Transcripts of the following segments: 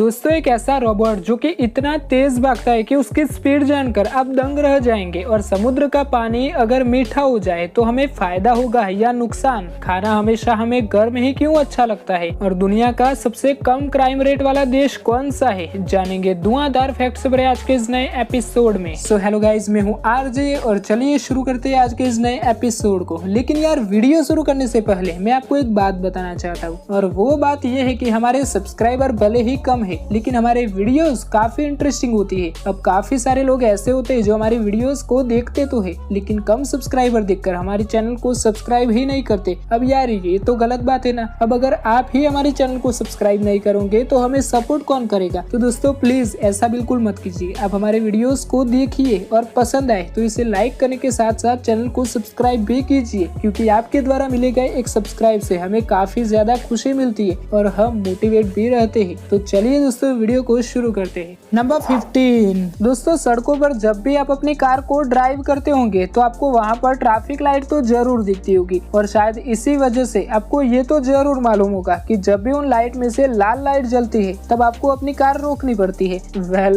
दोस्तों एक ऐसा रोबोट जो कि इतना तेज भागता है कि उसकी स्पीड जानकर आप दंग रह जाएंगे। और समुद्र का पानी अगर मीठा हो जाए तो हमें फायदा होगा या नुकसान। खाना हमेशा हमें गर्म ही क्यों अच्छा लगता है और दुनिया का सबसे कम क्राइम रेट वाला देश कौन सा है, जानेंगे धुआंधार फैक्ट्स भरे आज के इस नए एपिसोड में। सो हेलो गाइस, मैं हूँ आरजे और चलिए शुरू करते हैं आज के इस नए एपिसोड को। लेकिन यार वीडियो शुरू करने से पहले मैं आपको एक बात बताना चाहता हूँ और वो बात ये है कि हमारे सब्सक्राइबर भले ही कम है लेकिन हमारे वीडियोस काफी इंटरेस्टिंग होती है। अब काफी सारे लोग ऐसे होते हैं जो हमारी वीडियोस को देखते तो है लेकिन कम सब्सक्राइबर देखकर हमारे चैनल को सब्सक्राइब ही नहीं करते। अब यार ये तो गलत बात है ना। अब अगर आप ही हमारे चैनल को सब्सक्राइब नहीं करोगे तो हमें सपोर्ट कौन करेगा। तो दोस्तों प्लीज ऐसा बिल्कुल मत कीजिए। आप हमारे वीडियोस को देखिए और पसंद आए तो इसे लाइक करने के साथ साथ चैनल को सब्सक्राइब भी कीजिए, क्योंकि आपके द्वारा मिले गए एक सब्सक्राइब से हमें काफी ज्यादा खुशी मिलती है और हम मोटिवेट भी रहते हैं। तो चलिए दोस्तों वीडियो को शुरू करते हैं। नंबर 15। दोस्तों सड़कों पर जब भी आप अपनी कार को ड्राइव करते होंगे तो आपको वहां पर ट्रैफिक लाइट तो जरूर दिखती होगी और शायद इसी वजह से आपको ये तो जरूर मालूम होगा कि जब भी उन लाइट में से लाल लाइट जलती है तब आपको अपनी कार रोकनी पड़ती है।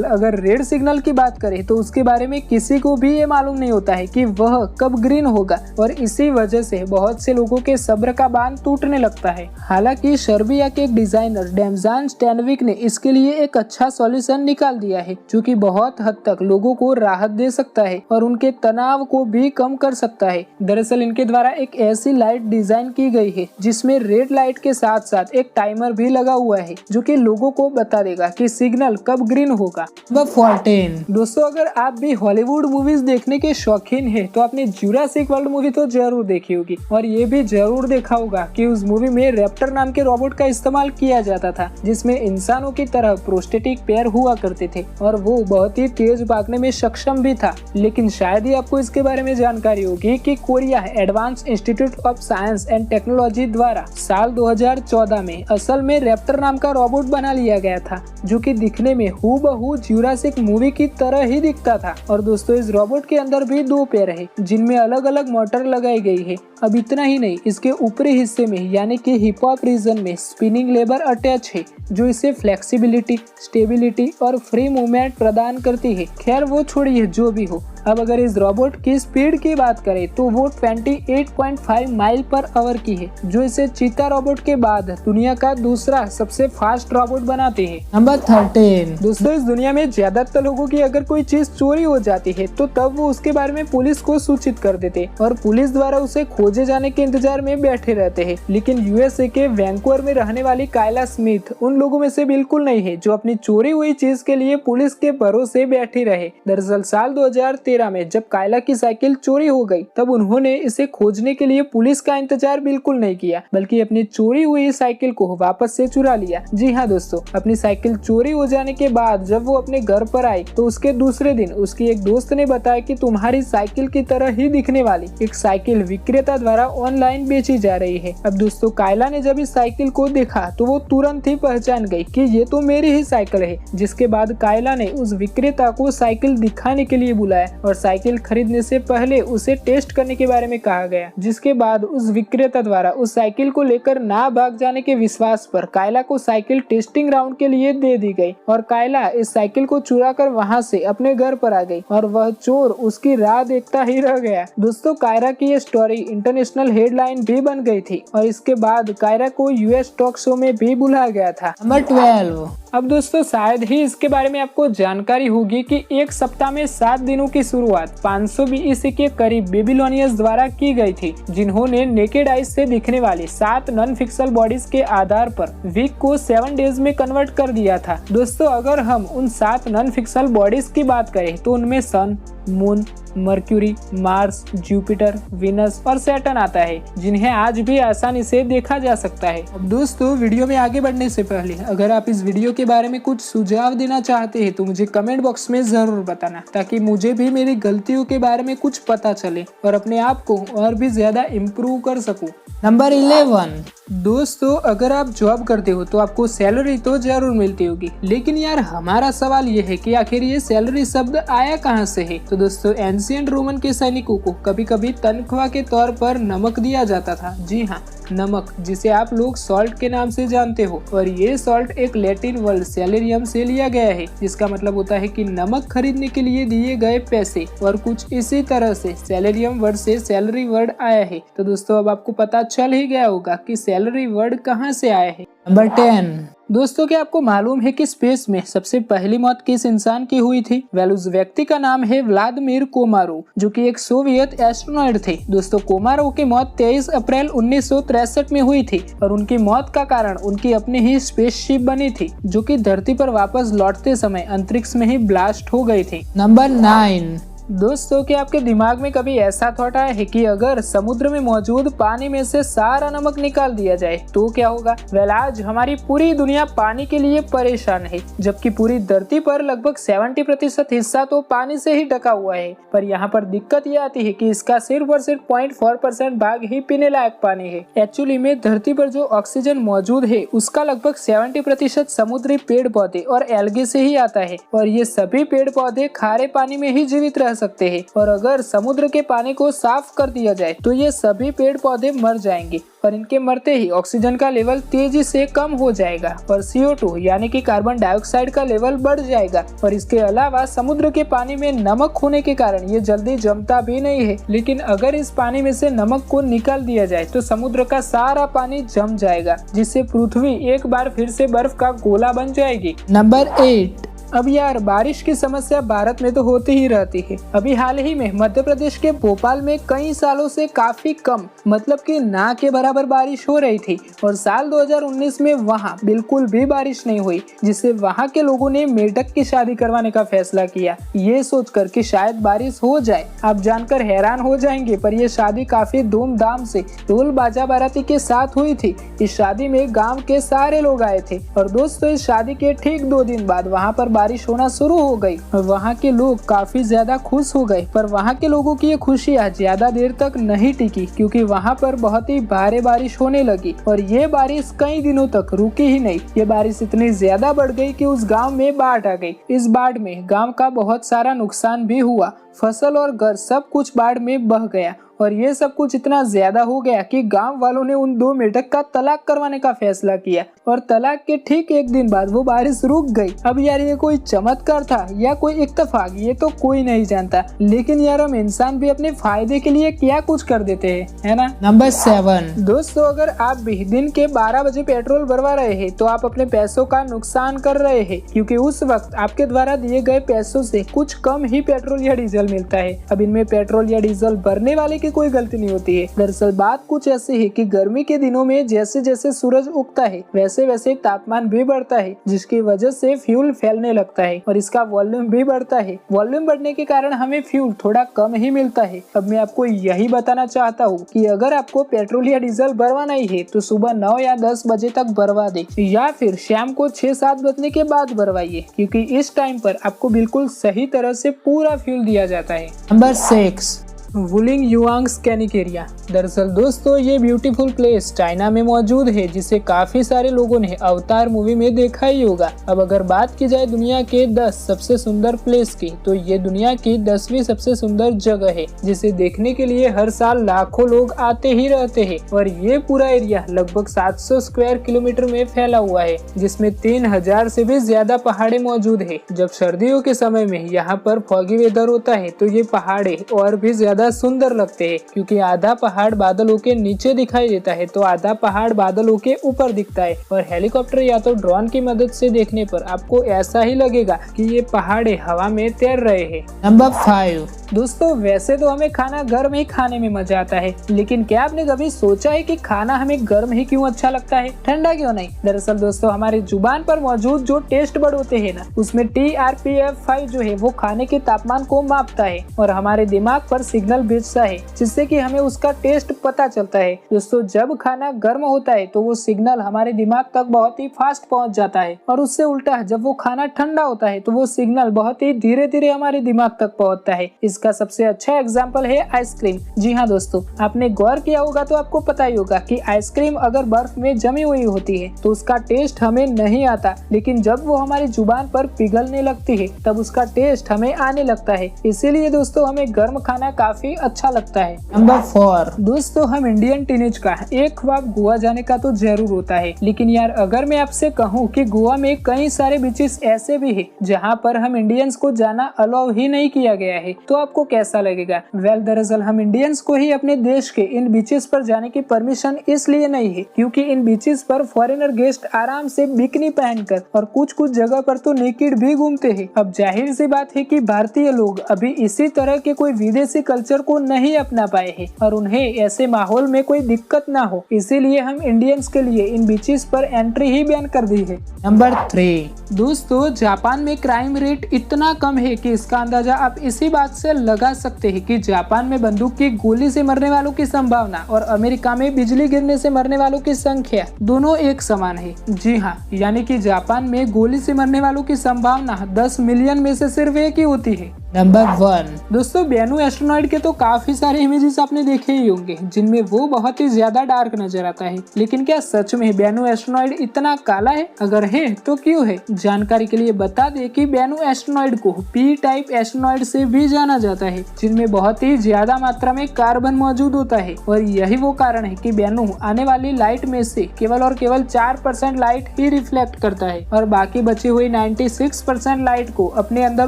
अगर रेड सिग्नल की बात करें तो उसके बारे में किसी को भी ये मालूम नहीं होता है कि वह कब ग्रीन होगा और इसी वजह से बहुत से लोगों के सब्र का बांध टूटने लगता है। हालांकि सर्बिया के एक डिजाइनर डेमजान स्टैनविक ने इसके लिए एक अच्छा सॉल्यूशन निकाल दिया है जो कि बहुत हद तक लोगों को राहत दे सकता है और उनके तनाव को भी कम कर सकता है। दरअसल इनके द्वारा एक ऐसी लाइट डिजाइन की गई है जिसमें रेड लाइट के साथ साथ एक टाइमर भी लगा हुआ है जो कि लोगों को बता देगा कि सिग्नल कब ग्रीन होगा। नंबर 14। दोस्तों अगर आप भी हॉलीवुड मूवीज देखने के शौकीन है तो आपने जुरासिक वर्ल्ड मूवी तो जरूर देखी होगी और ये भी जरूर देखा होगा कि उस मूवी में रैप्टर नाम के रोबोट का इस्तेमाल किया जाता था जिसमें इंसानों की तरह प्रोस्थेटिक पैर हुआ करते थे और वो बहुत ही तेज भागने में सक्षम भी था। लेकिन शायद ही आपको इसके बारे में जानकारी होगी कि Korea advance institute of science and technology द्वारा साल 2014 में असल में रैप्टर नाम का रोबोट बना लिया गया था जो कि दिखने में हूबहू जुरासिक मूवी की तरह ही दिखता था। और दोस्तों इस रोबोट के अंदर भी 2 पैर है जिनमें अलग अलग मोटर लगाई गई है। अब इतना ही नहीं, इसके ऊपरी हिस्से में यानी कि हिप हॉप रीजन में स्पिनिंग लेबर अटैच है जो इसे फ्लेक्सिबिलिटी, स्टेबिलिटी और फ्री मूवमेंट प्रदान करती है। खैर वो छोड़िए जो भी हो। अब अगर इस रोबोट की स्पीड की बात करें तो वो 28.5 माइल पर आवर की है जो इसे चीता रोबोट के बाद दुनिया का दूसरा सबसे फास्ट रोबोट बनाते हैं। नंबर 13। दोस्तों इस दुनिया में ज्यादातर लोगों की अगर कोई चीज चोरी हो जाती है तो तब वो उसके बारे में पुलिस को सूचित कर देते और पुलिस द्वारा उसे खोजे जाने के इंतजार में बैठे रहते हैं। लेकिन यूएसए के वैंकूवर में रहने वाली कायला स्मिथ उन लोगों में से बिल्कुल नहीं है जो अपनी चोरी हुई चीज के लिए पुलिस के भरोसे बैठी रहे। दरअसल साल 2013 में जब कायला की साइकिल चोरी हो गई तब उन्होंने इसे खोजने के लिए पुलिस का इंतजार बिल्कुल नहीं किया बल्कि अपनी चोरी हुई साइकिल को वापस से चुरा लिया। जी हाँ दोस्तों, अपनी साइकिल चोरी हो जाने के बाद जब वो अपने घर पर आई तो उसके दूसरे दिन उसकी एक दोस्त ने बताया कि तुम्हारी साइकिल की तरह ही दिखने वाली एक साइकिल विक्रेता द्वारा ऑनलाइन बेची जा रही है। अब दोस्तों कायला ने जब इस साइकिल को देखा तो वो तुरंत ही पहचान गई कि ये तो मेरी ही साइकिल है। जिसके बाद कायला ने उस विक्रेता को साइकिल दिखाने के लिए बुलाया और साइकिल खरीदने से पहले उसे टेस्ट करने के बारे में कहा गया। जिसके बाद उस विक्रेता द्वारा उस साइकिल को लेकर ना भाग जाने के विश्वास पर कायला को साइकिल टेस्टिंग राउंड के लिए दे दी गई और कायला इस साइकिल को चुरा कर वहाँ से अपने घर पर आ गई और वह चोर उसकी राह देखता ही रह गया। दोस्तों कायरा की ये स्टोरी इंटरनेशनल हेडलाइन भी बन गई थी और इसके बाद कायरा को यूएस टॉक शो में भी बुलाया गया था। नंबर 12। अब दोस्तों शायद ही इसके बारे में आपको जानकारी होगी कि एक सप्ताह में 7 दिनों की शुरुआत 500 BC के करीब बेबीलोनियंस द्वारा की गई थी जिन्होंने नेकेड आइज से दिखने वाली 7 नॉन फिक्सल बॉडीज के आधार पर वीक को 7 डेज में कन्वर्ट कर दिया था। दोस्तों अगर हम उन 7 नॉन फिक्सल बॉडीज की बात करें तो उनमें sun, moon, Mercury, Mars, Jupiter, Venus और सैटर्न आता है जिन्हें आज भी आसानी से देखा जा सकता है। अब दोस्तों वीडियो में आगे बढ़ने से पहले अगर आप इस वीडियो के बारे में कुछ सुझाव देना चाहते हैं तो मुझे कमेंट बॉक्स में जरूर बताना ताकि मुझे भी मेरी गलतियों के बारे में कुछ पता चले और अपने आप को और भी ज्यादा इम्प्रूव कर सकूं। नंबर 11। दोस्तों अगर आप जॉब करते हो तो आपको सैलरी तो जरूर मिलती होगी लेकिन यार हमारा सवाल ये है कि आखिर ये सैलरी शब्द आया कहाँ से है। तो दोस्तों एंशिएंट रोमन के सैनिकों को कभी कभी तनख्वाह के तौर पर नमक दिया जाता था। जी हाँ, नमक, जिसे आप लोग सॉल्ट के नाम से जानते हो। और ये सॉल्ट एक लैटिन वर्ड सैलरियम से लिया गया है, जिसका मतलब होता है कि नमक खरीदने के लिए दिए गए पैसे। और कुछ इसी तरह से सैलरियम वर्ड से सैलरी वर्ड आया है। तो दोस्तों अब आपको पता चल ही गया होगा कि सैलरी वर्ड कहाँ से आया है। नंबर 10, दोस्तों क्या आपको मालूम है कि स्पेस में सबसे पहली मौत किस इंसान की हुई थी? उस व्यक्ति का नाम है व्लादिमीर कोमारोव, जो कि एक सोवियत एस्ट्रोनॉट थे। दोस्तों कोमारोव की मौत 23 अप्रैल 1963 में हुई थी और उनकी मौत का कारण उनकी अपनी ही स्पेसशिप बनी थी, जो कि धरती पर वापस लौटते समय अंतरिक्ष में ही ब्लास्ट हो गई थी। नंबर 9, दोस्तों क्या आपके दिमाग में कभी ऐसा थॉट आया है कि अगर समुद्र में मौजूद पानी में से सारा नमक निकाल दिया जाए तो क्या होगा? आज हमारी पूरी दुनिया पानी के लिए परेशान है, जबकि पूरी धरती पर लगभग 70% हिस्सा तो पानी से ही ढका हुआ है। पर यहाँ पर दिक्कत ये आती है कि इसका सिर्फ और सिर्फ 0.4% भाग ही पीने लायक पानी है। एक्चुअली में धरती पर जो ऑक्सीजन मौजूद है उसका लगभग 70% समुद्री पेड़ पौधे और एल्गे से ही आता है। और ये सभी पेड़ पौधे खारे पानी में ही जीवित रह सकते हैं। और अगर समुद्र के पानी को साफ कर दिया जाए तो ये सभी पेड़ पौधे मर जाएंगे और इनके मरते ही ऑक्सीजन का लेवल तेजी से कम हो जाएगा और CO2 यानी कि कार्बन डाइऑक्साइड का लेवल बढ़ जाएगा। और इसके अलावा समुद्र के पानी में नमक होने के कारण ये जल्दी जमता भी नहीं है। लेकिन अगर इस पानी में से नमक को निकाल दिया जाए तो समुद्र का सारा पानी जम जाएगा, जिससे पृथ्वी एक बार फिर से बर्फ का गोला बन जाएगी। नंबर 8, अब यार बारिश की समस्या भारत में तो होती ही रहती है। अभी हाल ही में मध्य प्रदेश के भोपाल में कई सालों से काफी कम, मतलब कि ना के बराबर बारिश हो रही थी। और साल 2019 में वहाँ बिल्कुल भी बारिश नहीं हुई, जिससे वहाँ के लोगों ने मेढक की शादी करवाने का फैसला किया, ये सोचकर कि शायद बारिश हो जाए। आप जानकर हैरान हो जाएंगे, पर यह शादी काफी धूमधाम से ढोल बाजा बाराती के साथ हुई थी। इस शादी में गाँव के सारे लोग आए थे। और दोस्तों इस शादी के ठीक 2 दिन बाद वहाँ पर बारिश होना शुरू हो गई और वहाँ के लोग काफी ज्यादा खुश हो गए। पर वहाँ के लोगों की ये खुशियाँ ज्यादा देर तक नहीं टिकी, क्योंकि वहाँ पर बहुत ही भारी बारिश होने लगी। और ये बारिश कई दिनों तक रुकी ही नहीं। ये बारिश इतनी ज्यादा बढ़ गई कि उस गांव में बाढ़ आ गई। इस बाढ़ में गांव का बहुत सारा नुकसान भी हुआ, फसल और घर सब कुछ बाढ़ में बह गया। और ये सब कुछ इतना ज्यादा हो गया कि गांव वालों ने उन 2 मेढक का तलाक करवाने का फैसला किया। और तलाक के ठीक 1 दिन बाद वो बारिश रुक गई। अब यार ये कोई चमत्कार था या कोई इत्तेफाक, ये तो कोई नहीं जानता। लेकिन यार हम इंसान भी अपने फायदे के लिए क्या कुछ कर देते हैं, है ना। नंबर 7, दोस्तों अगर आप भी दिन के 12 बजे पेट्रोल भरवा रहे हैं तो आप अपने पैसों का नुकसान कर रहे हैं, क्योंकि उस वक्त आपके द्वारा दिए गए पैसों से कुछ कम ही पेट्रोल या डीजल मिलता है। अब इनमें पेट्रोल या डीजल भरने वाले की कोई गलती नहीं होती है। दरअसल बात कुछ ऐसी है कि गर्मी के दिनों में जैसे जैसे सूरज उगता है वैसे वैसे तापमान भी बढ़ता है, जिसकी वजह से फ्यूल फैलने लगता है और इसका वॉल्यूम भी बढ़ता है। वॉल्यूम बढ़ने के कारण हमें फ्यूल थोड़ा कम ही मिलता है। अब मैं आपको यही बताना चाहता हूँ कि अगर आपको पेट्रोल या डीजल भरवाना ही है तो सुबह 9 या 10 बजे तक भरवा दे, या फिर शाम को 6-7 बजने के बाद भरवाइए, क्योंकि इस टाइम पर आपको बिल्कुल सही तरह से पूरा फ्यूल दिया जाता है। Number 6, Wulingyuan scenic area. दरअसल दोस्तों ये ब्यूटीफुल प्लेस चाइना में मौजूद है, जिसे काफी सारे लोगों ने अवतार मूवी में देखा ही होगा। अब अगर बात की जाए दुनिया के 10 सबसे सुंदर प्लेस की, तो ये दुनिया की 10वीं सबसे सुंदर जगह है, जिसे देखने के लिए हर साल लाखों लोग आते ही रहते हैं। और ये पूरा एरिया लगभग 700 स्क्वायर किलोमीटर में फैला हुआ है, जिसमें 3000 से भी ज्यादा पहाड़े मौजूद है। जब सर्दियों के समय में यहाँ पर फॉगी वेदर होता है तो ये पहाड़े और भी ज्यादा सुंदर लगते हैं, क्योंकि आधा पहाड़ बादलों के नीचे दिखाई देता है तो आधा पहाड़ बादलों के ऊपर दिखता है। और हेलीकॉप्टर या तो ड्रोन की मदद से देखने पर आपको ऐसा ही लगेगा कि ये पहाड़े हवा में तैर रहे हैं। नंबर 5, दोस्तों वैसे तो हमें खाना गर्म ही खाने में मजा आता है, लेकिन क्या आपने कभी सोचा है कि खाना हमें गर्म ही क्यों अच्छा लगता है, ठंडा क्यों नहीं? दरअसल दोस्तों हमारी जुबान पर मौजूद जो टेस्ट बड होते हैं ना, उसमें TRPF5 जो है वो खाने के तापमान को मापता है और हमारे दिमाग पर सिग्नल सिग्नल भेजता है जिससे कि हमें उसका टेस्ट पता चलता है। दोस्तों जब खाना गर्म होता है तो वो सिग्नल हमारे दिमाग तक बहुत ही फास्ट पहुंच जाता है, और उससे उल्टा जब वो खाना ठंडा होता है तो वो सिग्नल बहुत ही धीरे धीरे हमारे दिमाग तक पहुंचता है। इसका सबसे अच्छा एग्जाम्पल है आइसक्रीम। जी हाँ दोस्तों, आपने गौर किया होगा तो आपको पता ही होगा कि आइसक्रीम अगर बर्फ में जमी हुई होती है तो उसका टेस्ट हमें नहीं आता, लेकिन जब वो हमारी जुबान पर पिघलने लगती है तब उसका टेस्ट हमें आने लगता है। इसीलिए दोस्तों हमें गर्म खाना काफी अच्छा लगता है। नंबर 4 दोस्तों, हम इंडियन टीनेज का एक ख्वाब गोवा जाने का तो जरूर होता है, लेकिन यार अगर मैं आपसे कहूँ कि गोवा में कई सारे बीचेस ऐसे भी है जहाँ पर हम इंडियंस को जाना अलाउ ही नहीं किया गया है, तो आपको कैसा लगेगा? दरअसल हम इंडियंस को ही अपने देश के इन बीचेस पर जाने की परमिशन इसलिए नहीं है क्योंकि इन बीचेस पर फॉरेनर गेस्ट आराम से बिकनी पहनकर और कुछ जगह पर तो नेकेड भी घूमते हैं। अब जाहिर सी बात है कि भारतीय लोग अभी इसी तरह के कोई विदेशी कल्चर को नहीं अपना पाए हैं और उन्हें ऐसे माहौल में कोई दिक्कत ना हो, इसीलिए हम इंडियंस के लिए इन बीचेस पर एंट्री ही बैन कर दी है। नंबर 3 दोस्तों, जापान में क्राइम रेट इतना कम है कि इसका अंदाजा आप इसी बात से लगा सकते हैं कि जापान में बंदूक की गोली से मरने वालों की संभावना और अमेरिका में बिजली गिरने से मरने वालों की संख्या दोनों एक समान है। जी हाँ, यानी कि जापान में गोली से मरने वालों की संभावना 10 मिलियन में से सिर्फ एक ही होती है। नंबर 1 दोस्तों, बेनू एस्ट्रोनॉइड के तो काफी सारे इमेजेस आपने देखे ही होंगे जिनमें वो बहुत ही ज्यादा डार्क नजर आता है, लेकिन क्या सच में बेनू एस्ट्रोनॉइड इतना काला है? अगर है तो क्यों है? जानकारी के लिए बता दे कि बेनू एस्ट्रोनॉइड को पी टाइप एस्ट्रोनॉइड से भी जाना जाता है, जिनमें बहुत ही ज्यादा मात्रा में कार्बन मौजूद होता है, और यही वो कारण है कि बेनू आने वाली लाइट में से केवल और केवल 4% लाइट ही रिफ्लेक्ट करता है और बाकी बची हुई 96% लाइट को अपने अंदर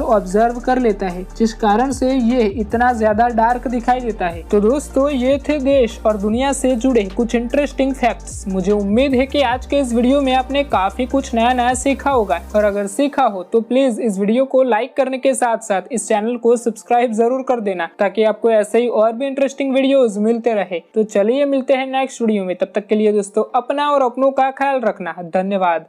ऑब्जर्व कर लेता है, जिस कारण से ये इतना ज्यादा डार्क दिखाई देता है। तो दोस्तों ये थे देश और दुनिया से जुड़े कुछ इंटरेस्टिंग फैक्ट्स। मुझे उम्मीद है कि आज के इस वीडियो में आपने काफी कुछ नया सीखा होगा, और अगर सीखा हो तो प्लीज इस वीडियो को लाइक करने के साथ साथ इस चैनल को सब्सक्राइब जरूर कर देना, ताकि आपको ऐसे ही और भी इंटरेस्टिंग वीडियोस मिलते रहे। तो चलिए मिलते हैं नेक्स्ट वीडियो में, तब तक के लिए दोस्तों अपना और अपनों का ख्याल रखना। धन्यवाद।